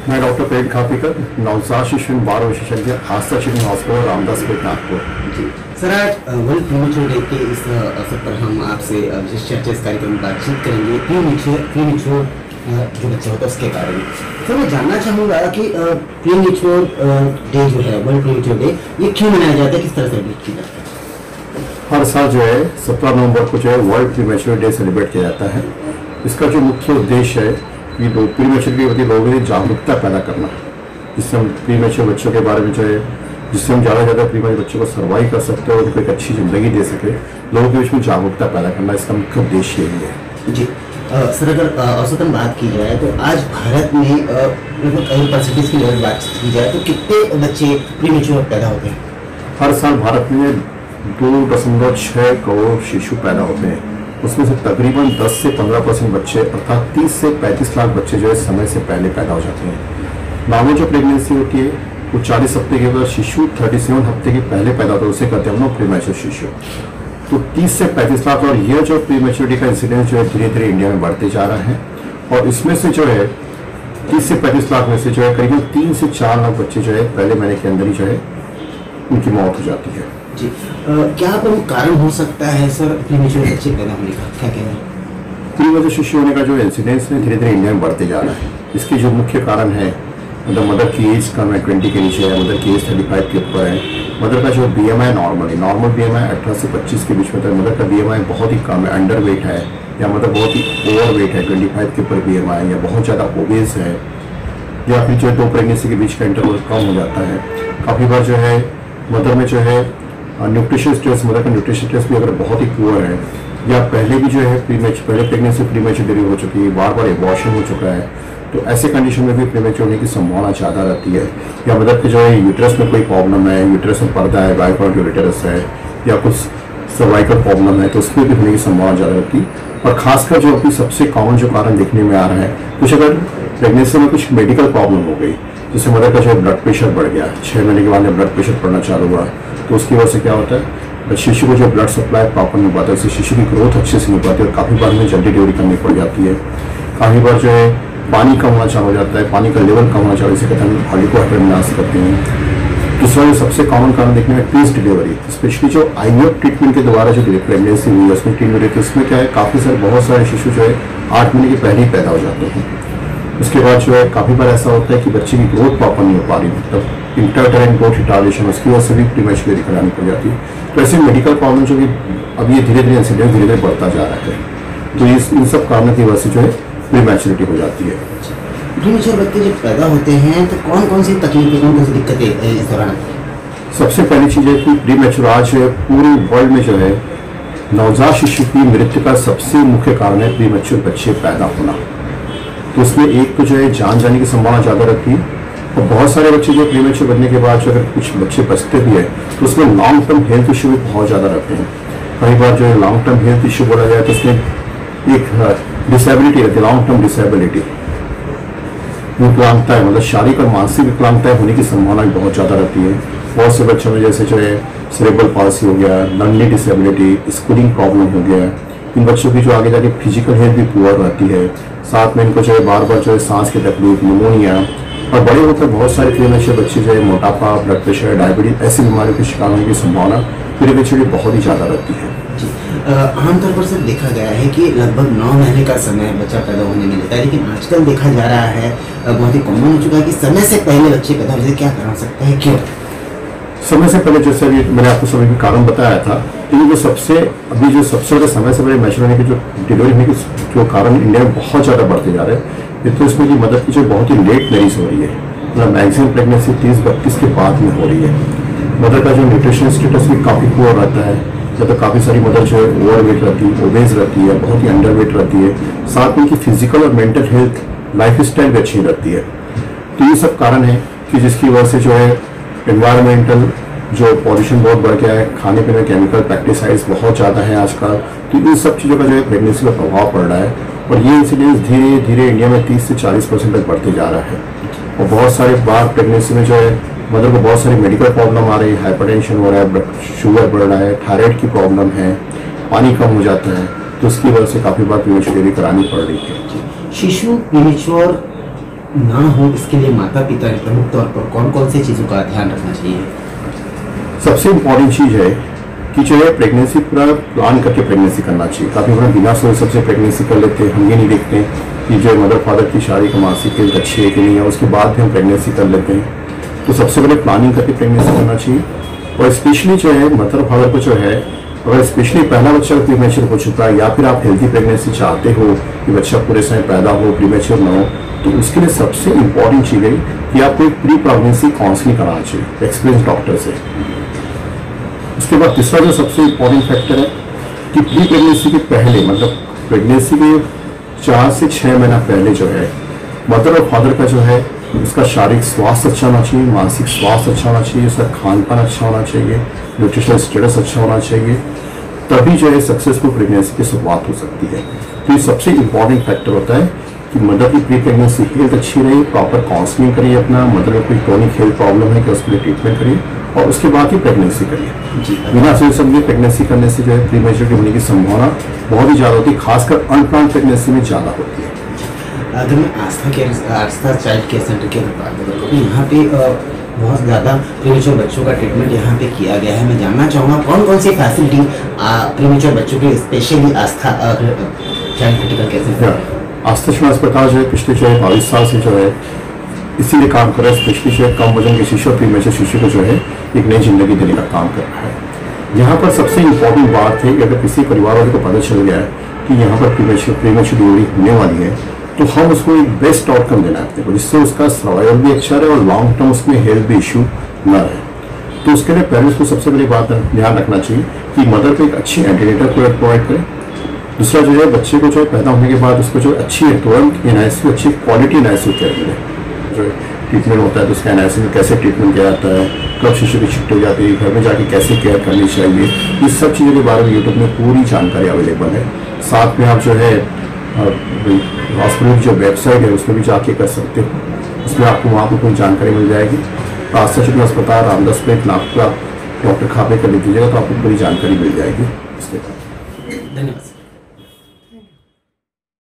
मैं डॉक्टर प्रेम खापीकर, नवजात शिशु बाल विशेषज्ञ, आस्था चिल्ड्रन हॉस्पिटल, रामदासपेट, नागपुर। जी सर, आज वर्ल्ड प्रीमेच्योर डे के इस अवसर पर हम आपसे विशेष चर्चा इस कार्यक्रम में बातचीत करेंगे प्रीमेच्योर जो बच्चा होता है उसके बारे में। सर, मैं जानना चाहूँगा कि प्रीमेच्योर डे जो है, वर्ल्ड प्रीमेच्योर डे, ये क्यों मनाया जाता है, किस तरह सेलिब्रेट किया जाता है? हर साल जो है 17 नवंबर को जो है वर्ल्ड प्रीमेच्योर डे सेलिब्रेट किया जाता है। इसका जो मुख्य उद्देश्य है कि प्रीमेच्योर के प्रति लोगों में जागरूकता पैदा करना, जिससे हम प्रीमेच्योर बच्चों के बारे में जो है, जिससे हम ज़्यादा से ज़्यादा प्रीमेच्योर बच्चों को सर्वाइव कर सकते हैं और उनको एक अच्छी ज़िंदगी दे सके, लोगों के बीच में जागरूकता पैदा करना, इसका मुख्य उद्देश्य यही है। जी सर, अगर औसतन बात की जाए तो आज भारत में लगभग परसेंटेज की अगर बात की जाए तो कितने बच्चे प्रीमेच्योर पैदा होते हैं? हर साल भारत में 2.6 करोड़ शिशु पैदा होते हैं। उसमें से तकरीबन 10 से 15% बच्चे अर्थात 30 से 35 लाख बच्चे जो है समय से पहले पैदा हो जाते हैं। नॉर्मल जो प्रेगनेंसी होती है वो 40 हफ्ते के बाद, शिशु 37 हफ्ते के पहले पैदा होता है, उसे कहते हैं हम लोग प्रीमेच्योर शिशु। तो 30 से 35 लाख, और यह जो प्रीमेच्योरिटी का इंसिडेंस जो है धीरे धीरे इंडिया में बढ़ते जा रहा है। और इसमें से जो है 30 से 35 लाख में से जो है करीबन 3 से 4 लाख बच्चे जो है पहले महीने के अंदर ही जो है उनकी मौत हो जाती है। जी क्या कोई कारण हो सकता है सर प्रीमेच्योर बच्चे पैदा होने का, क्या कह रहे हैं? प्रीमेच्योर शिशु होने का जो इंसिडेंस है धीरे धीरे इंडिया में बढ़ते जा रहा है। इसके जो मुख्य कारण है, मतलब मदर की एज कम है, 20 के नीचे है, मदर की एज 35 के ऊपर है, मदर का जो BMI नॉर्मल BMI 18 से 25 के बीच में था, मदर का BMI बहुत ही कम है, अंडर वेट है, या मदर बहुत ही ओवर वेट है, 25 के ऊपर BMI, या बहुत ज़्यादा ओबेस है, या फिर जो 2 प्रेगनेंसी के बीच का इंटरवल कम हो जाता है। काफ़ी बार जो है मदर में जो है न्यूट्रिशन स्ट्रेस, मदर का न्यूट्रिशन स्ट्रेस भी अगर बहुत ही पुअर है, या पहले भी जो है पहले प्रेगनेंसी प्रीमेच्योर डिलीवरी हो चुकी है, बार बार एबॉर्शन हो चुका है, तो ऐसे कंडीशन में भी प्रीमेच्योर होने की संभावना ज़्यादा रहती है। या मदर के जो है यूट्रस में कोई प्रॉब्लम है, यूट्रस में पर्दा है, बाइकॉन्ट यूरेटरस है, या कुछ सर्वाइकल प्रॉब्लम है, तो उसमें भी होने की संभावना ज़्यादा रहती है। और खासकर जो अभी सबसे कॉमन जो कारण देखने में आ रहा है, कुछ अगर प्रेगनेंसी में कुछ मेडिकल प्रॉब्लम हो गई, जैसे मदर का जो है ब्लड प्रेशर बढ़ गया, 6 महीने के बाद जब ब्लड प्रेशर बढ़ना चालू हुआ, तो उसकी वजह से क्या होता है, शिशु को जो ब्लड सप्लाई प्रॉपर नहीं पाता है, इससे शिशु की ग्रोथ अच्छे से नहीं पाती है और काफ़ी बार में जल्दी डिलीवरी करनी पड़ जाती है। काफ़ी बार जो है पानी कम होना चालू हो जाता है, पानी का लेवल कम होना चालू, इसे कहते हैं हॉलिकोहाइड्रोनियास करते हैं। दूसरा जो सबसे कॉमन कारण देखने में प्रीस डिलीवरी, स्पेशली जो IVF ट्रीटमेंट के द्वारा जो प्रेगनेंसी हुई है उसमें ट्रीटमेंट होती है, उसमें क्या है काफ़ी सारे बहुत सारे शिशु जो है 8 महीने के पहले ही पैदा हो जाते हैं। उसके बाद जो है काफ़ी बार ऐसा होता है कि बच्चे की ग्रोथ प्रॉपर नहीं हो पा रही, मतलब इंटरटरेंट ग्रोथ रिटार्डेशन, उसकी वजह से भी प्रीमेच्योरिटी करानी पड़ जाती है। तो ऐसे मेडिकल प्रॉब्लम जो कि अब ये धीरे धीरे इंसिडेंस धीरे धीरे बढ़ता जा रहा है, तो इन सब कारणों की वजह से जो है प्रीमेच्योरिटी हो जाती है। प्रीमेच्योर बच्चे जब पैदा होते हैं तो कौन कौन सी तकलीफें, कौन कौन सी दिक्कतें इस दौरान? सबसे पहली चीज़ है कि प्रीमेच्योर आज पूरे वर्ल्ड में जो है नवजात शिशु की मृत्यु का सबसे मुख्य कारण है प्रीमेच्योर बच्चे पैदा होना। तो उसमें एक तो जो है जान जाने की संभावना ज़्यादा रहती है, और बहुत सारे बच्चे जो प्रीमेच्योर बनने के बाद जो अगर कुछ बच्चे बचते भी है तो उसमें लॉन्ग टर्म हेल्थ इशू भी बहुत ज़्यादा रहते हैं। कई बार जो है लॉन्ग टर्म हेल्थ इशू बोला जाए तो उसमें एक डिसेबिलिटी रहती है, लॉन्ग टर्म डिसेबिलिटी, विकलांगताएं, मतलब शारीरिक और मानसिक विकलांगताएं होने की संभावना भी बहुत ज़्यादा रहती है। बहुत से बच्चों में जैसे जो है सेरेब्रल पाल्सी हो गया, लर्निंग डिसेबिलिटी, स्कूलिंग प्रॉब्लम हो गया, इन बच्चों की जो आगे जाके फिजिकल हेल्थ भी पुअर रहती है। साथ में इनको जो है बार बार जो है सांस की तकलीफ, निमोनिया, और बड़े होकर बहुत सारे प्रीमेच्योर बच्चे जो है मोटापा, ब्लड प्रेशर, डायबिटीज, ऐसी बीमारियों के शिकार होने की संभावना प्रीमेच्योरिटी बहुत ही ज़्यादा रहती है। आमतौर पर सर देखा गया है कि लगभग 9 महीने का समय बच्चा पैदा होने में लेता है, लेकिन आजकल देखा जा रहा है, बहुत ही कॉमन हो चुका है कि समय से पहले बच्चे पैदा होने से क्या कारण हो सकता है, क्यों? समय से पहले जैसे अभी मैंने आपको समय के कारण बताया था, लेकिन जो सबसे ज़्यादा समय से पहले मैच्योर होने की जो डिलीवरी होने के जो कारण इंडिया में बहुत ज़्यादा बढ़ते जा रहे हैं, तो इसमें कि मदर की जो बहुत ही लेट मैरिज हो रही है, मतलब मैक्सिमम प्रेगनेंसी 30-32 के बाद में हो रही है। मदर का जो न्यूट्रिशन स्टेटस भी काफ़ी पुअर रहता है, जब तक काफ़ी सारी मदर जो है ओवर वेट रहती है, ओबेज रहती है, बहुत ही अंडर वेट रहती है, साथ में उनकी फिजिकल और मेंटल हेल्थ, लाइफ स्टाइल भी अच्छी रहती है। तो ये सब कारण है कि जिसकी वजह से जो है एनवायरमेंटल जो पॉल्यूशन बहुत बढ़ गया है, खाने पीने केमिकल पेस्टिसाइड्स बहुत ज़्यादा है आजकल, तो इन सब चीज़ों का जो है प्रेगनेंसी पर प्रभाव पड़ रहा है, और ये इंसिडेंस धीरे धीरे इंडिया में 30 से 40% तक बढ़ते जा रहा है। और बहुत सारे बार प्रेगनेंसी में जो है मदर को बहुत सारी मेडिकल प्रॉब्लम आ रही है, हाइपरटेंशन हो रहा है, ब्लड शुगर बढ़ रहा है, थायराइड की प्रॉब्लम है, पानी कम हो जाता है, तो उसकी वजह से काफ़ी बार प्रीमेच्योर डिलीवरी करानी पड़ रही है। शिशु प्रीमेच्योर ना हो, इसके लिए माता पिता ने प्रमुख तौर पर कौन कौन सी चीज़ों का ध्यान रखना चाहिए? सबसे इम्पोर्टेंट चीज़ है कि जो है प्रेगनेंसी पूरा प्लान करके प्रेगनेंसी करना चाहिए। काफ़ी बड़ा बिना सोच सबसे प्रेगनेंसी कर लेते हैं, हम ये नहीं देखते कि जो है मदर फादर की शारीरिक मानसिक हेल्थ अच्छी है कि नहीं है, उसके बाद भी हम प्रेगनेंसी कर लेते हैं। तो सबसे पहले प्लानिंग करके प्रेगनेंसी करना चाहिए। और स्पेशली जो है मदर फादर को जो है, अगर स्पेशली पहला बच्चा प्रीमेच्योर हो चुका है या फिर आप हेल्थी प्रेगनेंसी चाहते हो कि बच्चा पूरे समय पैदा हो, प्रीमेच्योर ना हो, तो उसके लिए सबसे इम्पॉर्टेंट चीज़ है कि आपको एक प्री प्रेगनेंसी काउंसलिंग कराना चाहिए एक्सपीरियंस डॉक्टर से। उसके बाद तीसरा जो सबसे इम्पोर्टेंट फैक्टर है कि प्री प्रेगनेंसी के पहले, मतलब प्रेगनेंसी के 4 से 6 महीना पहले जो है मदर और फादर का जो है उसका शारीरिक स्वास्थ्य अच्छा होना चाहिए, मानसिक स्वास्थ्य अच्छा होना चाहिए, उसका खान पान अच्छा होना चाहिए, न्यूट्रिशनल स्टेटस अच्छा होना चाहिए, तभी जो है सक्सेसफुल प्रेगनेंसी की शुरुआत हो सकती है। तो ये सबसे इम्पॉर्टेंट फैक्टर होता है कि मदर की प्री प्रेगनेंसी हेल्थ अच्छी रहे, प्रॉपर काउंसलिंग करिए, अपना मदर में कोई क्रोनिक हेल्थ प्रॉब्लम है कि उसके लिए ट्रीटमेंट करिए और उसके बाद ही प्रेगनेंसी करिए। बिना सोच समझे प्रेगनेंसी करने से जो है प्रीमेच्योर होने की संभावना बहुत ही ज़्यादा होती है, खासकर अनप्लान्ड प्रेगनेंसी में ज़्यादा होती है। अगर मैं आस्था चाइल्ड केयर सेंटर की अगर बात करूँ तो यहाँ पे बहुत ज़्यादा प्रीमेच्योर बच्चों का ट्रीटमेंट यहाँ पे किया गया है। मैं जानना चाहूँगा कौन कौन सी फैसिलिटी प्रीमेच्योर बच्चों के स्पेशली आस्था चाइल्ड क्रिटिकल केयर सेंटर? आस्था श्रीनिवास अस्पताल जो है पिछले जो है 22 साल से जो है इसीलिए काम कर रहा है, स्पेशली जो है कम वजन के शिशु और प्रीमेच्योर शिशु को जो है एक नई जिंदगी देने का काम कर रहा है। यहाँ पर सबसे इम्पोर्टेंट बात है कि अगर किसी परिवार वाले को पता चल गया है कि यहाँ पर प्रीमेच्योर डिलीवरी होने वाली है, तो हम उसको एक बेस्ट आउटकम देना है अपने को, जिससे उसका सर्वाइवल भी अच्छा रहे और लॉन्ग टर्म उसमें हेल्थ भी इशू न रहे। तो उसके लिए पेरेंट्स को सबसे बड़ी बात ध्यान रखना चाहिए कि मदर को एक अच्छी एंटीनेटल केयर प्रोवाइड करें। दूसरा जो है बच्चे को जो है पैदा होने के बाद उसको जो अच्छी तुरंत एनआईसीयू, अच्छी क्वालिटी एनआईसीयू केयर मिले। जो ट्रीटमेंट होता है तो उसका एनआईसीयू में कैसे ट्रीटमेंट किया जाता है, कब शिशु की छुट्टी हो जाती है, घर में जाके कैसे केयर करनी चाहिए, इस सब चीज़ों के बारे में यूट्यूब में पूरी जानकारी अवेलेबल है। साथ में आप जो है हॉस्पिटल की जो वेबसाइट है उसमें भी जाके कर सकते हो, उसमें आपको वहाँ पर पूरी जानकारी मिल जाएगी। आस्था श्रीनिवास अस्पताल रामदास प्लेट नागपुर आप डॉक्टर खापे कर लिख दीजिएगा तो आपको पूरी जानकारी मिल जाएगी। इसके बाद धन्यवाद।